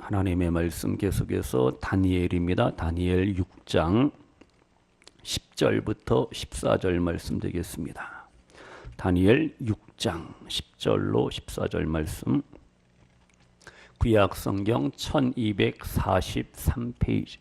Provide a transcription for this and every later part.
하나님의 말씀 계속해서 다니엘입니다. 다니엘 6장 10절부터 14절 말씀 되겠습니다. 다니엘 6장 10절로 14절 말씀, 구약 성경 1243페이지.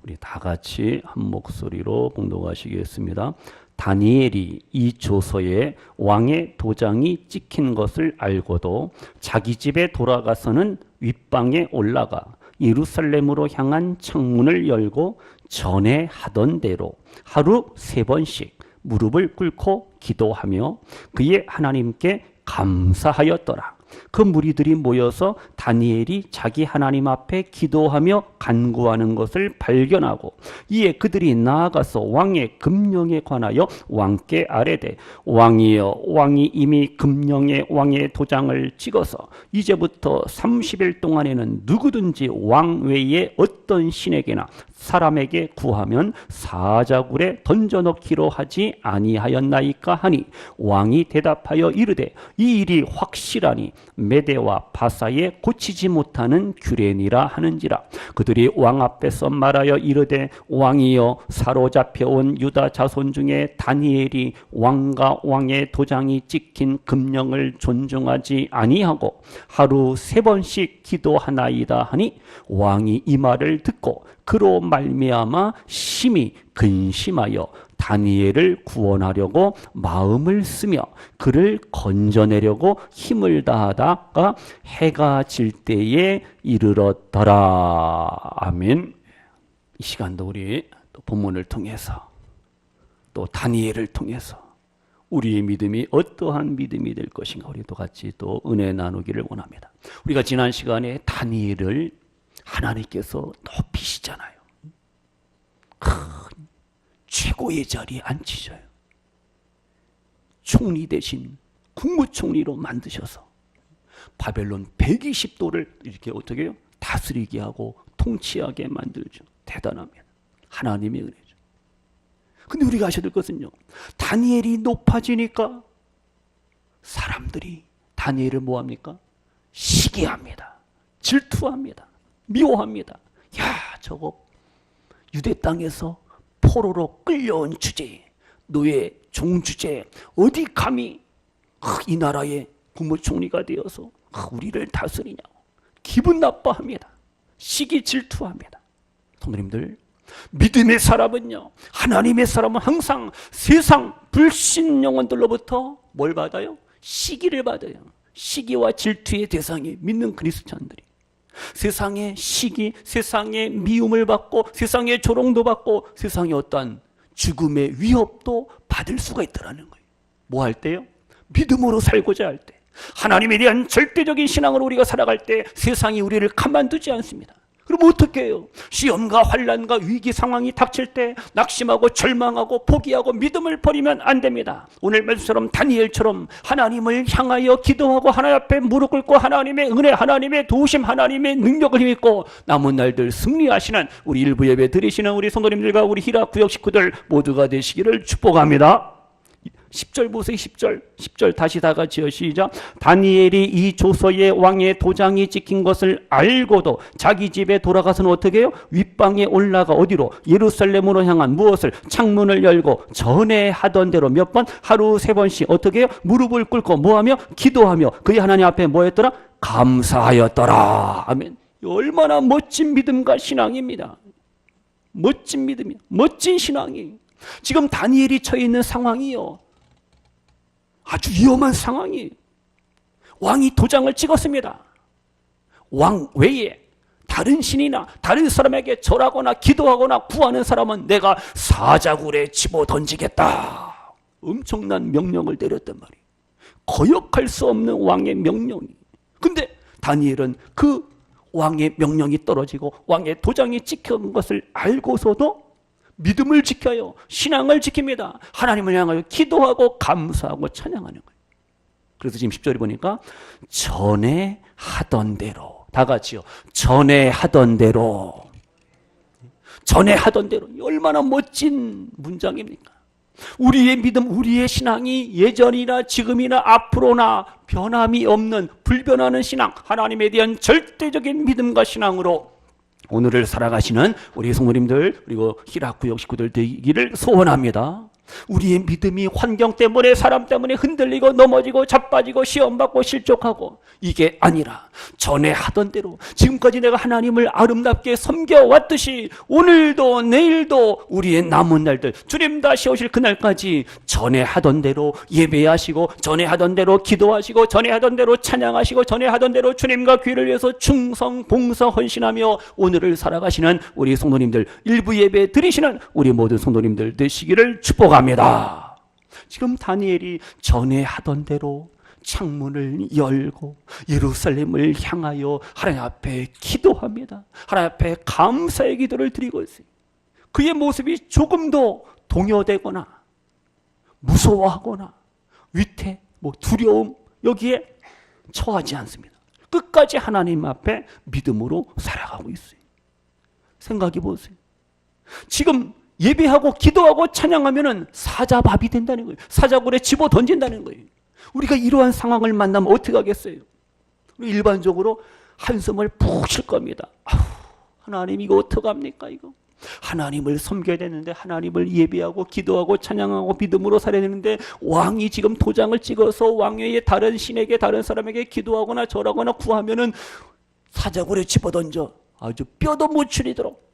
우리 다 같이 한 목소리로 봉독하시겠습니다. 다니엘이 이 조서에 왕의 도장이 찍힌 것을 알고도 자기 집에 돌아가서는 윗방에 올라가 예루살렘으로 향한 창문을 열고 전에 하던 대로 하루 3번씩 무릎을 꿇고 기도하며 그의 하나님께 감사하였더라. 그 무리들이 모여서 다니엘이 자기 하나님 앞에 기도하며 간구하는 것을 발견하고 이에 그들이 나아가서 왕의 금령에 관하여 왕께 아뢰되, 왕이여, 왕이 이미 금령에 왕의 도장을 찍어서 이제부터 30일 동안에는 누구든지 왕 외에 어떤 신에게나 사람에게 구하면 사자굴에 던져넣기로 하지 아니하였나이까 하니, 왕이 대답하여 이르되 이 일이 확실하니 메대와 바사에 고치지 못하는 규례니라 하는지라. 그들이 왕 앞에서 말하여 이르되, 왕이여, 사로잡혀온 유다 자손 중에 다니엘이 왕과 왕의 도장이 찍힌 금령을 존중하지 아니하고 하루 3번씩 기도하나이다 하니, 왕이 이 말을 듣고 그로 말미암아 심히 근심하여 다니엘을 구원하려고 마음을 쓰며 그를 건져내려고 힘을 다하다가 해가 질 때에 이르렀더라. 아멘. 이 시간도 우리 또 본문을 통해서 또 다니엘을 통해서 우리의 믿음이 어떠한 믿음이 될 것인가 우리도 같이 또 은혜 나누기를 원합니다. 우리가 지난 시간에 다니엘을 하나님께서 높이시잖아요. 큰 최고의 자리에 앉히셔요. 총리 대신 국무총리로 만드셔서 바벨론 120도를 이렇게 어떻게 해요? 다스리게 하고 통치하게 만들죠. 대단합니다. 하나님의 은혜죠. 근데 우리가 아셔야 될 것은요, 다니엘이 높아지니까 사람들이 다니엘을 뭐합니까? 시기합니다. 질투합니다. 미워합니다. 야, 저거 유대 땅에서 포로로 끌려온 주제, 노예 종주제, 어디 감히 이 나라의 국무총리가 되어서 우리를 다스리냐고 기분 나빠합니다. 시기 질투합니다. 성도님들, 믿음의 사람은요, 하나님의 사람은 항상 세상 불신 영혼들로부터 뭘 받아요? 시기를 받아요. 시기와 질투의 대상이 믿는 그리스도인들이 세상의 시기, 세상의 미움을 받고 세상의 조롱도 받고 세상의 어떠한 죽음의 위협도 받을 수가 있다는 거예요. 뭐 할 때요? 믿음으로 살고자 할 때, 하나님에 대한 절대적인 신앙으로 우리가 살아갈 때 세상이 우리를 가만두지 않습니다. 그럼 어떻게 해요? 시험과 환난과 위기 상황이 닥칠 때 낙심하고 절망하고 포기하고 믿음을 버리면 안 됩니다. 오늘 말씀처럼 다니엘처럼 하나님을 향하여 기도하고 하나님 앞에 무릎 꿇고 하나님의 은혜, 하나님의 도우심, 하나님의 능력을 힘입고 남은 날들 승리하시는 우리 일부 예배 드리시는 우리 성도님들과 우리 히라 구역 식구들 모두가 되시기를 축복합니다. 10절 보세요. 10절 다시 다 같이요. 시작. 다니엘이 이 조서에 왕의 도장이 찍힌 것을 알고도 자기 집에 돌아가서는 어떻게 해요? 윗방에 올라가 어디로? 예루살렘으로 향한 무엇을? 창문을 열고 전에 하던 대로 몇 번? 하루 3번씩 어떻게 해요? 무릎을 꿇고 뭐하며? 기도하며 그의 하나님 앞에 뭐 했더라? 감사하였더라. 아멘. 얼마나 멋진 믿음과 신앙입니다. 멋진 믿음이야. 멋진 신앙이. 지금 다니엘이 처해 있는 상황이요, 아주 위험한 상황이, 왕이 도장을 찍었습니다. 왕 외에 다른 신이나 다른 사람에게 절하거나 기도하거나 구하는 사람은 내가 사자굴에 집어 던지겠다. 엄청난 명령을 내렸단 말이에요. 거역할 수 없는 왕의 명령이. 근데 다니엘은 그 왕의 명령이 떨어지고 왕의 도장이 찍힌 것을 알고서도 믿음을 지켜요. 신앙을 지킵니다. 하나님을 향하여 기도하고 감사하고 찬양하는 거예요. 그래서 지금 10절에 보니까 전에 하던 대로, 다 같이요. 전에 하던 대로. 전에 하던 대로. 얼마나 멋진 문장입니까? 우리의 믿음, 우리의 신앙이 예전이나 지금이나 앞으로나 변함이 없는 불변하는 신앙, 하나님에 대한 절대적인 믿음과 신앙으로 오늘을 살아가시는 우리 성도님들, 그리고 히라구역 식구들 되기를 소원합니다. 우리의 믿음이 환경 때문에, 사람 때문에 흔들리고 넘어지고 자빠지고 시험받고 실족하고 이게 아니라 전에 하던 대로 지금까지 내가 하나님을 아름답게 섬겨왔듯이 오늘도 내일도 우리의 남은 날들, 주님 다시 오실 그날까지 전에 하던 대로 예배하시고, 전에 하던 대로 기도하시고, 전에 하던 대로 찬양하시고, 전에 하던 대로 주님과 귀를 위해서 충성 봉사 헌신하며 오늘을 살아가시는 우리 성도님들, 일부 예배 드리시는 우리 모든 성도님들 되시기를 축복합니다. 지금 다니엘이 전에 하던 대로 창문을 열고 예루살렘을 향하여 하나님 앞에 기도합니다. 하나님 앞에 감사의 기도를 드리고 있어요. 그의 모습이 조금도 동요되거나 무서워하거나 위태, 두려움, 여기에 처하지 않습니다. 끝까지 하나님 앞에 믿음으로 살아가고 있어요. 생각해 보세요. 지금 예배하고 기도하고 찬양하면은 사자밥이 된다는 거예요. 사자굴에 집어 던진다는 거예요. 우리가 이러한 상황을 만나면 어떻게 하겠어요? 일반적으로 한숨을 푹 쉴 겁니다. 하나님 이거 어떡합니까 이거? 하나님을 섬겨야 되는데, 하나님을 예배하고 기도하고 찬양하고 믿음으로 살아야 되는데, 왕이 지금 도장을 찍어서 왕외의 다른 신에게, 다른 사람에게 기도하거나 절하거나 구하면은 사자굴에 집어 던져 아주 뼈도 못 추리도록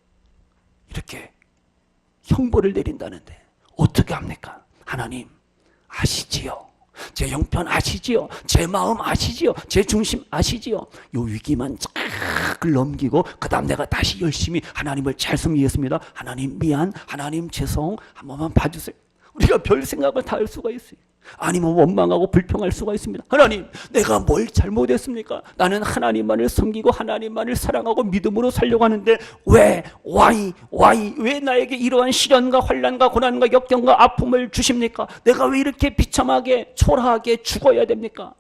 이렇게 형벌을 내린다는데 어떻게 합니까? 하나님 아시지요? 제 형편 아시지요? 제 마음 아시지요? 제 중심 아시지요? 요 위기만 쫙 넘기고 그 다음 내가 다시 열심히 하나님을 잘 섬기겠습니다. 하나님 미안, 하나님 죄송, 한 번만 봐주세요. 우리가 별 생각을 다 할 수가 있어요. 아니면 원망하고 불평할 수가 있습니다. 하나님, 내가 뭘 잘못했습니까? 나는 하나님만을 섬기고 하나님만을 사랑하고 믿음으로 살려고 하는데 왜 나에게 이러한 시련과 환난과 고난과 역경과 아픔을 주십니까? 내가 왜 이렇게 비참하게 초라하게 죽어야 됩니까?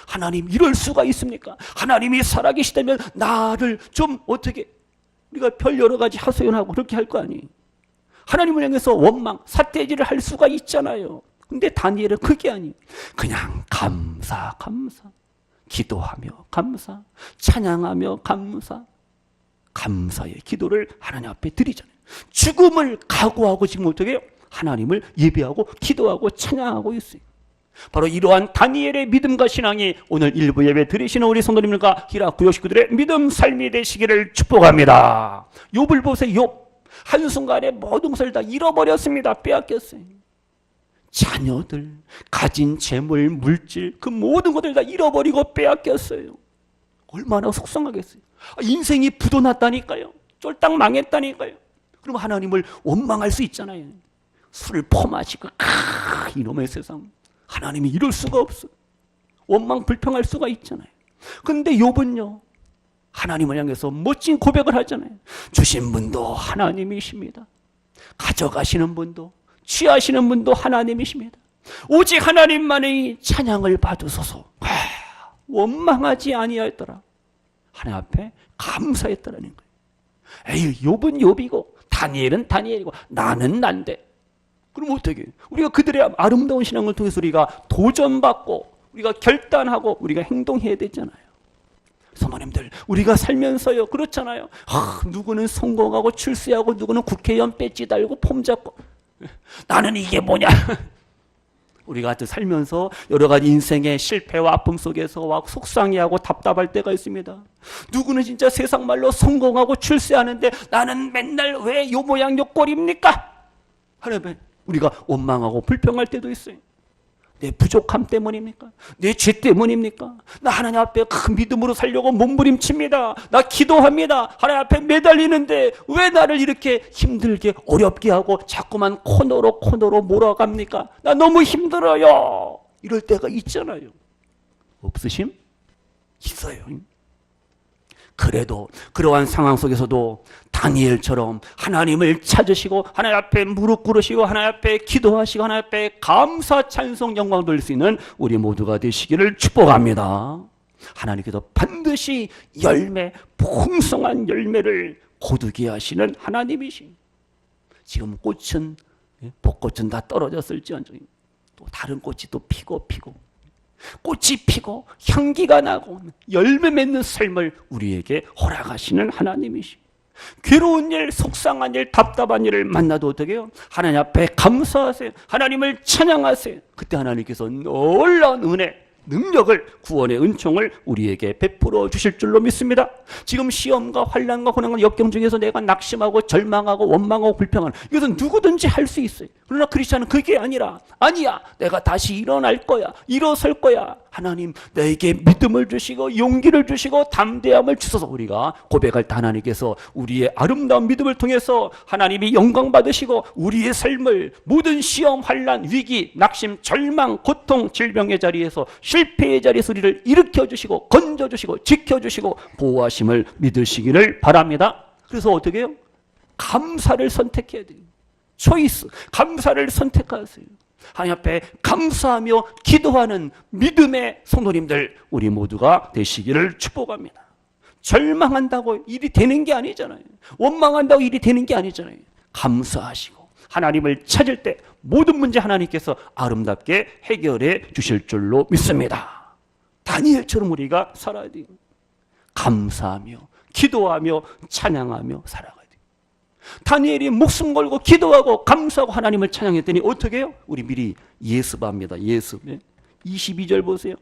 하나님, 이럴 수가 있습니까? 하나님이 살아계시다면 나를 좀 어떻게, 우리가 별 여러 가지 하소연하고 그렇게 할 거 아니에요. 하나님을 향해서 원망, 삿대질을 할 수가 있잖아요. 근데 다니엘은 그게 아니에요. 그냥 감사, 기도하며 감사, 찬양하며 감사, 감사의 기도를 하나님 앞에 드리잖아요. 죽음을 각오하고 지금 어떻게 해요? 하나님을 예배하고 기도하고 찬양하고 있어요. 바로 이러한 다니엘의 믿음과 신앙이 오늘 일부 예배 드리시는 우리 성도님들과 히라구역 식구들의 믿음 삶이 되시기를 축복합니다. 욥을 보세요. 욥 한순간에 모든 것을 다 잃어버렸습니다. 빼앗겼어요. 자녀들, 가진 재물, 물질, 그 모든 것들 다 잃어버리고 빼앗겼어요. 얼마나 속상하겠어요. 인생이 부도났다니까요. 쫄딱 망했다니까요. 그럼 하나님을 원망할 수 있잖아요. 술을 퍼마시고 이놈의 세상, 하나님이 이럴 수가 없어. 원망 불평할 수가 있잖아요. 근데 욥은요, 하나님을 향해서 멋진 고백을 하잖아요. 주신 분도 하나님이십니다. 가져가시는 분도, 취하시는 분도 하나님이십니다. 오직 하나님만의 찬양을 받으소서. 원망하지 아니하였더라. 하나님 앞에 감사했더라는 거예요. 에이, 욥은 욥이고 다니엘은 다니엘이고 나는 난데. 그럼 어떻게 해요? 우리가 그들의 아름다운 신앙을 통해서 우리가 도전받고 우리가 결단하고 우리가 행동해야 되잖아요. 성도님들, 우리가 살면서요, 그렇잖아요. 누구는 성공하고 출세하고 누구는 국회의원 배지 달고 폼 잡고, 나는 이게 뭐냐? 우리가 살면서 여러 가지 인생의 실패와 아픔 속에서 막 속상해하고 답답할 때가 있습니다. 누구는 진짜 세상 말로 성공하고 출세하는데 나는 맨날 왜 요 모양 요 꼴입니까? 하나님, 우리가 원망하고 불평할 때도 있어요. 내 부족함 때문입니까? 내 죄 때문입니까? 나 하나님 앞에 큰 믿음으로 살려고 몸부림칩니다. 나 기도합니다. 하나님 앞에 매달리는데 왜 나를 이렇게 힘들게 어렵게 하고 자꾸만 코너로 몰아갑니까? 나 너무 힘들어요. 이럴 때가 있잖아요. 없으심? 있어요. 그래도 그러한 상황 속에서도 다니엘처럼 하나님을 찾으시고 하나님 앞에 무릎 꿇으시고 하나님 앞에 기도하시고 하나님 앞에 감사 찬송 영광 돌릴 수 있는 우리 모두가 되시기를 축복합니다. 하나님께서 반드시 풍성한 열매를 거두게 하시는 하나님이신, 지금 꽃은 벚꽃은 다 떨어졌을지언정 또 다른 꽃이 또 피고 꽃이 피고 향기가 나고 열매 맺는 삶을 우리에게 허락하시는 하나님이시. 괴로운 일, 속상한 일, 답답한 일을 만나도 어떻게 해요? 하나님 앞에 감사하세요. 하나님을 찬양하세요. 그때 하나님께서 놀라운 은혜, 능력을, 구원의 은총을 우리에게 베풀어 주실 줄로 믿습니다. 지금 시험과 환난과 고난과 역경 중에서 내가 낙심하고 절망하고 원망하고 불평하는 이것은 누구든지 할 수 있어요. 그러나 크리스찬은 그게 아니라 아니야, 내가 다시 일어날 거야, 일어설 거야. 하나님 내게 믿음을 주시고 용기를 주시고 담대함을 주셔서 우리가 고백할 때 하나님께서 우리의 아름다운 믿음을 통해서 하나님이 영광 받으시고 우리의 삶을 모든 시험, 환난, 위기, 낙심, 절망, 고통, 질병의 자리에서 실패의 자리에서 우리를 일으켜주시고 건져주시고 지켜주시고 보호하심을 믿으시기를 바랍니다. 그래서 어떻게 해요? 감사를 선택해야 돼요. 초이스, 감사를 선택하세요. 하나님 앞에 감사하며 기도하는 믿음의 성도님들 우리 모두가 되시기를 축복합니다. 절망한다고 일이 되는 게 아니잖아요. 원망한다고 일이 되는 게 아니잖아요. 감사하시고 하나님을 찾을 때 모든 문제 하나님께서 아름답게 해결해 주실 줄로 믿습니다. 다니엘처럼 우리가 살아야 돼요. 감사하며 기도하며 찬양하며 살아가야 돼요. 다니엘이 목숨 걸고 기도하고 감사하고 하나님을 찬양했더니 어떻게 해요? 우리 미리 예습합니다. 예습. 22절 보세요.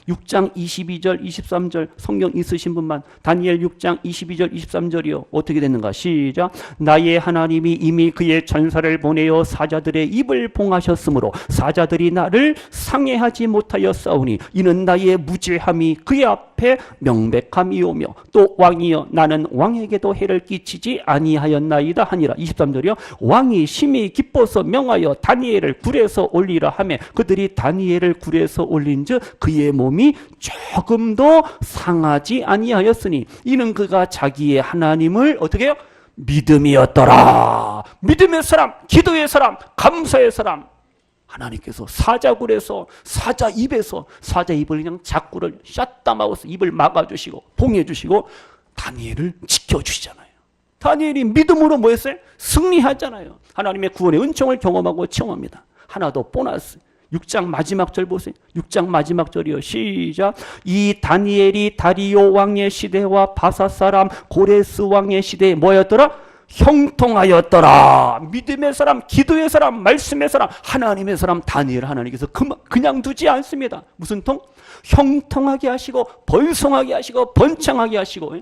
6장 22절 23절 성경 있으신 분만 다니엘 6장 22절 23절이요. 어떻게 됐는가? 시작. 나의 하나님이 이미 그의 전사를 보내어 사자들의 입을 봉하셨으므로 사자들이 나를 상해하지 못하여 싸우니 이는 나의 무죄함이 그의 앞에 명백함이오며 또 왕이여 나는 왕에게도 해를 끼치지 아니하였나이다 하니라. 23절이요. 왕이 심히 기뻐서 명하여 다니엘을 굴에서 올리라 하며 그들이 다니엘을 굴에서 올린즉 그의 몸이 조금도 상하지 아니하였으니 이는 그가 자기의 하나님을 어떻게 해요? 믿음이었더라. 믿음의 사람, 기도의 사람, 감사의 사람. 하나님께서 사자굴에서 사자 입에서 사자 입을 그냥 자꾸를 샷담하고서 입을 막아주시고 봉해주시고 다니엘을 지켜주시잖아요. 다니엘이 믿음으로 뭐 했어요? 승리하잖아요. 하나님의 구원의 은총을 경험하고 체험합니다. 하나 더 보너스. 6장 마지막 절 보세요. 6장 마지막 절이요. 시작. 이 다니엘이 다리오 왕의 시대와 바사 사람 고레스 왕의 시대에 뭐였더라? 형통하였더라. 믿음의 사람, 기도의 사람, 말씀의 사람, 하나님의 사람 다니엘 하나님께서 그냥 두지 않습니다. 무슨 통? 형통하게 하시고 번성하게 하시고 번창하게 하시고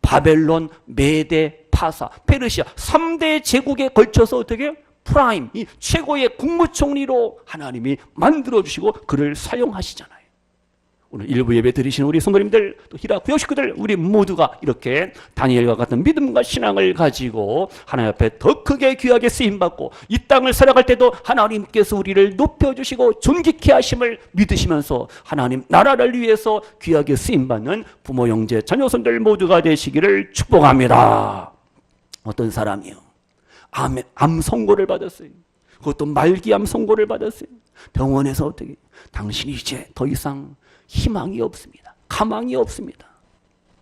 바벨론, 메데, 파사, 페르시아 3대 제국에 걸쳐서 어떻게 해요? 프라임, 이 최고의 국무총리로 하나님이 만들어주시고 그를 사용하시잖아요. 오늘 일부 예배 드리시는 우리 성도님들, 또 히라 구역 식구들, 우리 모두가 이렇게 다니엘과 같은 믿음과 신앙을 가지고 하나님 앞에 더 크게 귀하게 쓰임받고 이 땅을 살아갈 때도 하나님께서 우리를 높여주시고 존귀케 하심을 믿으시면서 하나님 나라를 위해서 귀하게 쓰임받는 부모, 형제, 자녀손들 모두가 되시기를 축복합니다. 어떤 사람이요? 암 선고를 받았어요. 그것도 말기암 선고를 받았어요. 병원에서 어떻게 당신이 이제 더 이상 희망이 없습니다. 가망이 없습니다.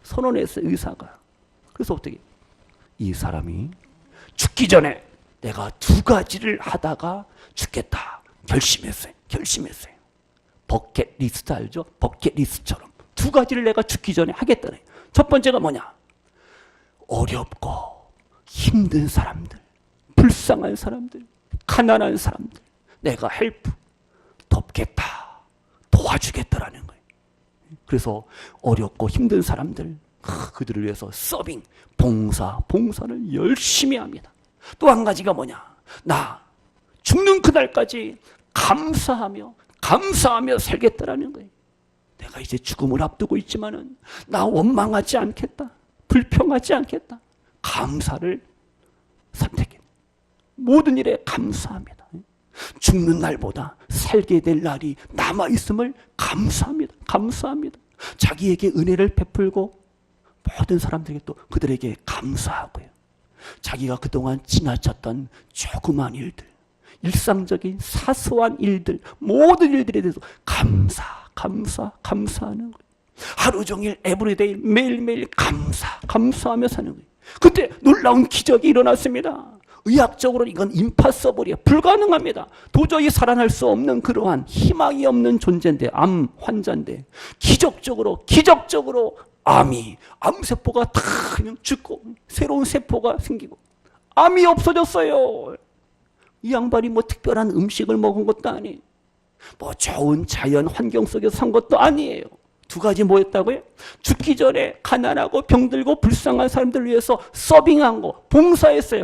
선언했어요, 의사가. 그래서 어떻게 이 사람이 죽기 전에 내가 2가지를 하다가 죽겠다 결심했어요. 버킷리스트 알죠? 버킷리스트처럼 2가지를 내가 죽기 전에 하겠다네. 첫 번째가 뭐냐? 어렵고 힘든 사람들, 불쌍한 사람들, 가난한 사람들 내가 헬프, 돕겠다, 도와주겠다라는 거예요. 그래서 어렵고 힘든 사람들 그들을 위해서 서빙, 봉사를 열심히 합니다. 또 한 가지가 뭐냐? 나 죽는 그날까지 감사하며 살겠다라는 거예요. 내가 이제 죽음을 앞두고 있지만은 나 원망하지 않겠다, 불평하지 않겠다, 감사를 선택해. 모든 일에 감사합니다. 죽는 날보다 살게 될 날이 남아있음을 감사합니다. 자기에게 은혜를 베풀고 모든 사람들에게 또 그들에게 감사하고요. 자기가 그동안 지나쳤던 조그만 일들, 일상적인 사소한 일들, 모든 일들에 대해서 감사하는 거예요. 하루 종일 에브리데이 매일매일 감사하며 사는 거예요. 그때 놀라운 기적이 일어났습니다. 의학적으로는 이건 임파서블이에요. 불가능합니다. 도저히 살아날 수 없는 그러한 희망이 없는 존재인데, 암 환자인데 기적적으로 암세포가 다 그냥 죽고 새로운 세포가 생기고 암이 없어졌어요. 이 양반이 뭐 특별한 음식을 먹은 것도 아니에요. 뭐 좋은 자연 환경 속에서 산 것도 아니에요. 두 가지 뭐였다고요? 죽기 전에 가난하고 병들고 불쌍한 사람들을 위해서 서빙한 거, 봉사했어요.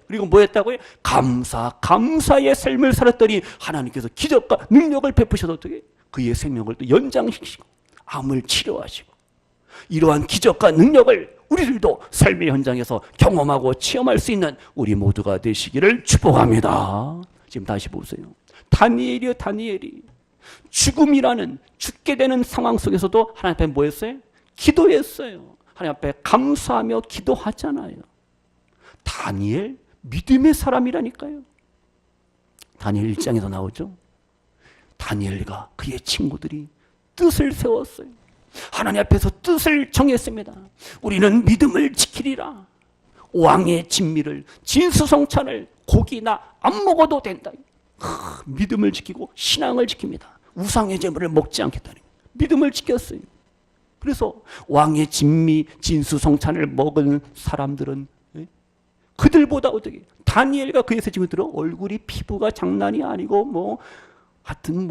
그리고 뭐였다고요? 감사의 삶을 살았더니 하나님께서 기적과 능력을 베푸셔서 어떻게 그의 생명을 또 연장시키시고 암을 치료하시고, 이러한 기적과 능력을 우리들도 삶의 현장에서 경험하고 체험할 수 있는 우리 모두가 되시기를 축복합니다. 지금 다시 보세요. 다니엘이 죽음이라는, 죽게 되는 상황 속에서도 하나님 앞에 뭐 했어요? 기도했어요. 하나님 앞에 감사하며 기도하잖아요. 다니엘 믿음의 사람이라니까요. 다니엘 1장에서 나오죠. 다니엘과 그의 친구들이 뜻을 세웠어요. 하나님 앞에서 뜻을 정했습니다. 우리는 믿음을 지키리라. 왕의 진미를, 진수성찬을 고기나 안 먹어도 된다. 믿음을 지키고 신앙을 지킵니다. 우상의 제물을 먹지 않겠다는 믿음을 지켰어요. 그래서 왕의 진미, 진수성찬을 먹은 사람들은 그들보다 어떻게, 다니엘과 그의 세 친구들은 얼굴이 피부가 장난이 아니고 하여튼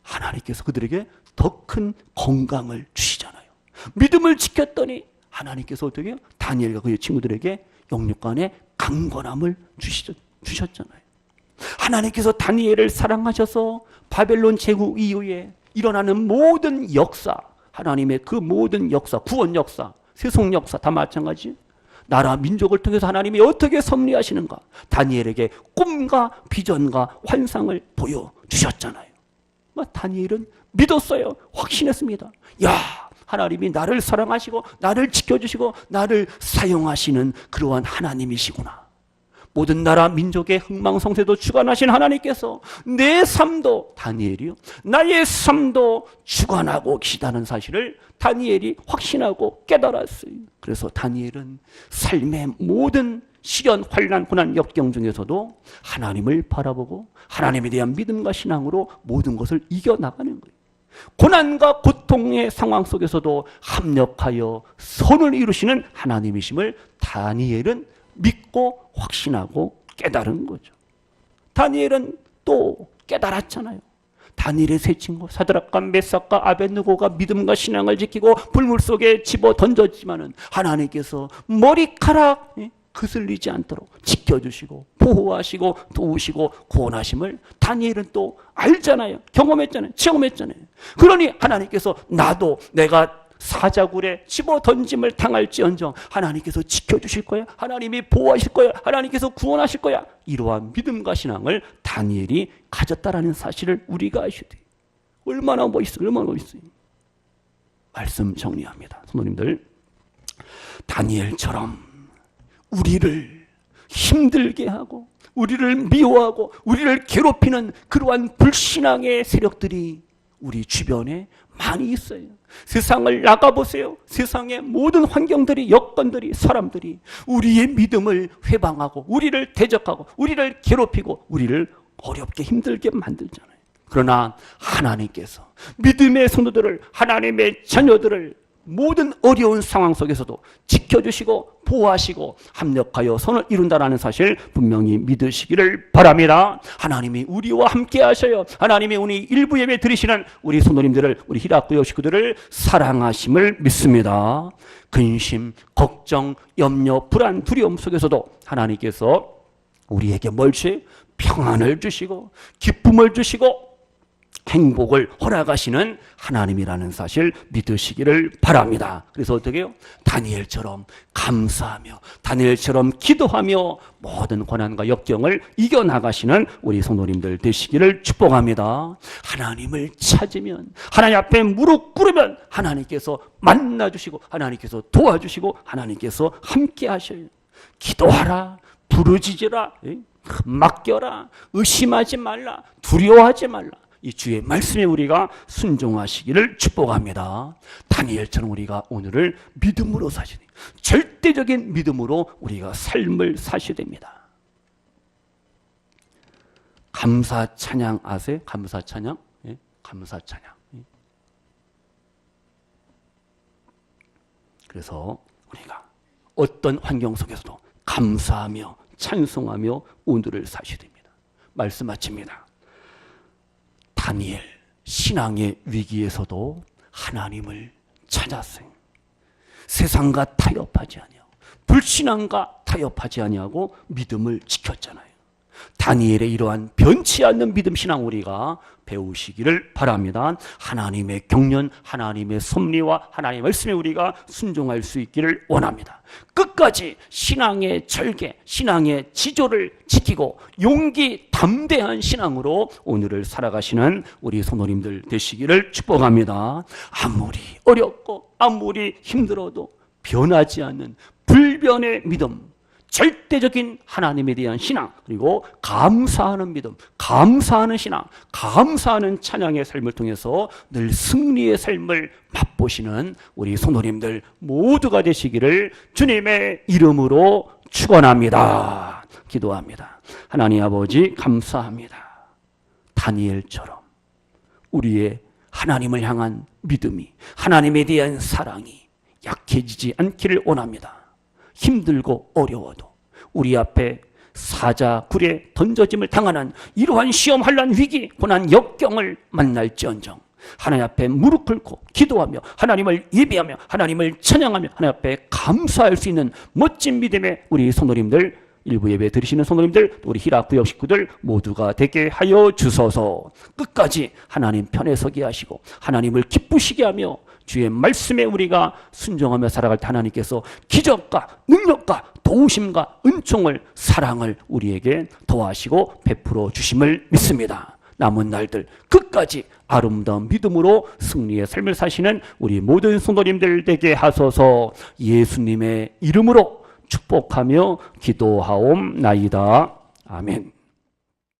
하나님께서 그들에게 더 큰 건강을 주시잖아요. 믿음을 지켰더니 하나님께서 어떻게 해요? 다니엘과 그의 친구들에게 영육간의 강건함을 주셨잖아요. 하나님께서 다니엘을 사랑하셔서 바벨론 제국 이후에 일어나는 모든 역사, 하나님의 그 모든 역사, 구원 역사, 세속 역사 다 마찬가지. 나라 민족을 통해서 하나님이 어떻게 섭리하시는가, 다니엘에게 꿈과 비전과 환상을 보여주셨잖아요. 다니엘은 믿었어요. 확신했습니다. 하나님이 나를 사랑하시고 나를 지켜주시고 나를 사용하시는 그러한 하나님이시구나. 모든 나라 민족의 흥망성쇠도 주관하신 하나님께서 내 삶도, 다니엘이요, 나의 삶도 주관하고 계시다는 사실을 다니엘이 확신하고 깨달았어요. 그래서 다니엘은 삶의 모든 시련, 환난, 고난, 역경 중에서도 하나님을 바라보고 하나님에 대한 믿음과 신앙으로 모든 것을 이겨나가는 거예요. 고난과 고통의 상황 속에서도 합력하여 선을 이루시는 하나님이심을 다니엘은 믿고 확신하고 깨달은 거죠. 다니엘은 또 깨달았잖아요. 다니엘의 세 친구 사드락과 메삭과 아벳느고가 믿음과 신앙을 지키고 불물 속에 집어 던졌지만은 하나님께서 머리카락 그슬리지 않도록 지켜주시고 보호하시고 도우시고 구원하심을 다니엘은 또 알잖아요. 경험했잖아요. 체험했잖아요. 그러니 하나님께서 나도 내가 사자굴에 집어 던짐을 당할지언정 하나님께서 지켜주실 거야. 하나님이 보호하실 거야. 하나님께서 구원하실 거야. 이러한 믿음과 신앙을 다니엘이 가졌다라는 사실을 우리가 아셔야 돼요. 얼마나 멋있어요. 말씀 정리합니다. 성도님들, 다니엘처럼 우리를 힘들게 하고 우리를 미워하고 우리를 괴롭히는 그러한 불신앙의 세력들이 우리 주변에 많이 있어요. 세상을 나가보세요. 세상의 모든 환경들이, 여건들이, 사람들이 우리의 믿음을 회방하고 우리를 대적하고 우리를 괴롭히고 우리를 어렵게 힘들게 만들잖아요. 그러나 하나님께서 믿음의 성도들을, 하나님의 자녀들을 모든 어려운 상황 속에서도 지켜주시고 보호하시고 합력하여 선을 이룬다는 사실 분명히 믿으시기를 바랍니다. 하나님이 우리와 함께 하셔요. 하나님이 우리 일부 예배 드리시는 우리 성도님들을, 우리 히라구역 식구들을 사랑하심을 믿습니다. 근심, 걱정, 염려, 불안, 두려움 속에서도 하나님께서 우리에게 뭘 주세요? 평안을 주시고 기쁨을 주시고 행복을 허락하시는 하나님이라는 사실 믿으시기를 바랍니다. 그래서 어떻게 해요? 다니엘처럼 감사하며 다니엘처럼 기도하며 모든 고난과 역경을 이겨나가시는 우리 성도님들 되시기를 축복합니다. 하나님을 찾으면, 하나님 앞에 무릎 꿇으면 하나님께서 만나주시고 하나님께서 도와주시고 하나님께서 함께 하셔요. 기도하라, 부르짖으라, 맡겨라, 의심하지 말라, 두려워하지 말라. 이 주의 말씀에 우리가 순종하시기를 축복합니다. 다니엘처럼 우리가 오늘을 믿음으로 사시니 절대적인 믿음으로 우리가 삶을 사셔야 됩니다. 감사 찬양 아세요? 감사 찬양? 예? 감사 찬양. 예? 그래서 우리가 어떤 환경 속에서도 감사하며 찬송하며 오늘을 사셔야 됩니다. 말씀 마칩니다. 다니엘 신앙의 위기에서도 하나님을 찾았어요. 세상과 타협하지 아니하고 불신앙과 타협하지 아니하고 믿음을 지켰잖아요. 다니엘의 이러한 변치 않는 믿음 신앙 우리가 배우시기를 바랍니다. 하나님의 경륜, 하나님의 섭리와 하나님의 말씀에 우리가 순종할 수 있기를 원합니다. 끝까지 신앙의 절개, 신앙의 지조를 지키고 용기 담대한 신앙으로 오늘을 살아가시는 우리 성도님들 되시기를 축복합니다. 아무리 어렵고 아무리 힘들어도 변하지 않는 불변의 믿음, 절대적인 하나님에 대한 신앙, 그리고 감사하는 믿음, 감사하는 신앙, 감사하는 찬양의 삶을 통해서 늘 승리의 삶을 맛보시는 우리 성도님들 모두가 되시기를 주님의 이름으로 축원합니다. 기도합니다. 하나님 아버지 감사합니다. 다니엘처럼 우리의 하나님을 향한 믿음이, 하나님에 대한 사랑이 약해지지 않기를 원합니다. 힘들고 어려워도 우리 앞에 사자굴에 던져짐을 당하는 이러한 시험, 환난, 위기, 고난, 역경을 만날지언정 하나님 앞에 무릎 꿇고 기도하며 하나님을 예배하며 하나님을 찬양하며 하나님 앞에 감사할 수 있는 멋진 믿음의 우리 성도님들, 일부 예배 드리시는 성도님들, 우리 히라 구역 식구들 모두가 되게 하여 주소서. 끝까지 하나님 편에 서게 하시고 하나님을 기쁘시게 하며 주의 말씀에 우리가 순종하며 살아갈 때 하나님께서 기적과 능력과 도우심과 은총을, 사랑을 우리에게 더하시고 베풀어 주심을 믿습니다. 남은 날들 끝까지 아름다운 믿음으로 승리의 삶을 사시는 우리 모든 성도님들 되게 하소서. 예수님의 이름으로 축복하며 기도하옵나이다. 아멘.